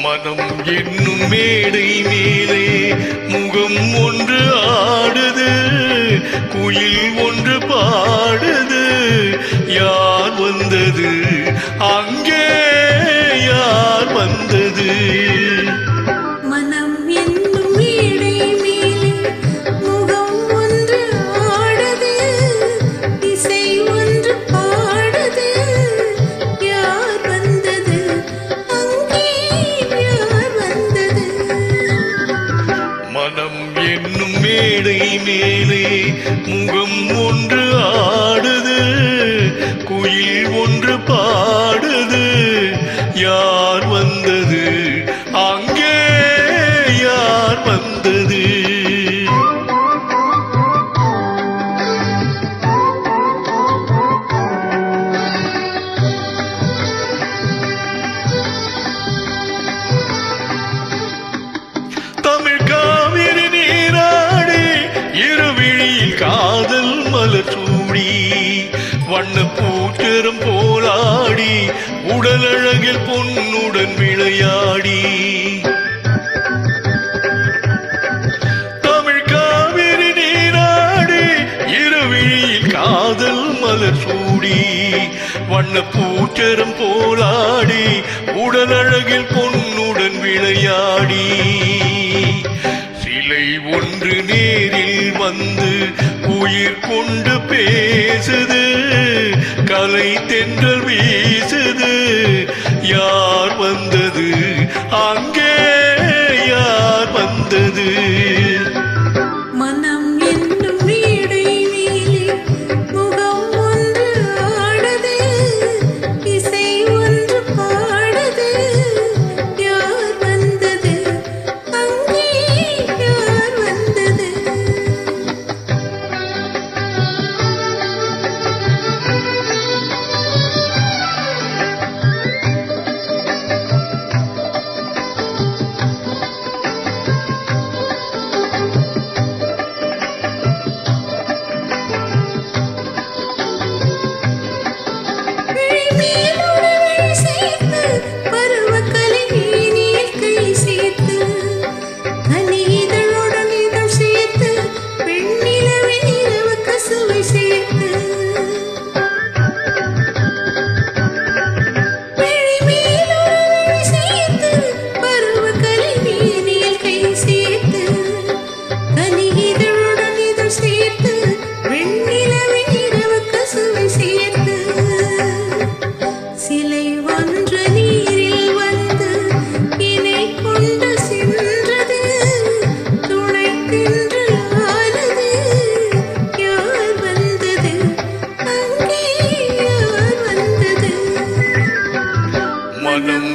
மனம் என்னும் மேடை மேலே முகம் ஒன்று ஆடுது, குயில் ஒன்று பாடுது. யார் வந்தது அங்கே, யார் வந்தது? மனம் என்னும் மேடை மேலே முகம் ஒன்று ஆடுது, இசை ஒன்று பாடுது. யார் வந்தது அங்கே, யார் வந்தது? மனம் என்னும் மேடை மேலே முகம் ஒன்று ஆடுது, குயில் ஒன்று பாடுது. யார் வந்தது அங்கே, யார் வந்தது? தமிழ் காவிரி நீராடி இருவிழியில் காதல் மலர் சூடி, வண்ண பூச்சரம் போலாடி உடல் அழகில் பொன்னுடன் விளையாடி. தமிழ் காவிரி நீராடி இருவிழியில் காதல் மலர் சூடி, வண்ண பூச்சரம் போலாடி உடல் அழகில் பொன்னுடன் விளையாடி. சிலை ஒன்று நேரில் வந்து உயிர் கொண்டு பேசுது, கலை தென்றல் வீசுது. யார் வந்தது அங்கே, யார் வந்தது? மனம் என்னும் மேடை மேலே முகம் ஒன்று ஆடுது, இசை ஒன்று பாடுது. யார் வந்தது அங்கே, யார் வந்தது? சிலை ஒன்று நீரில் வந்து இணை கொண்டு சென்றது, துணை தின்றானது. யார் வந்தது அங்கே, யார் வந்தது? மனம்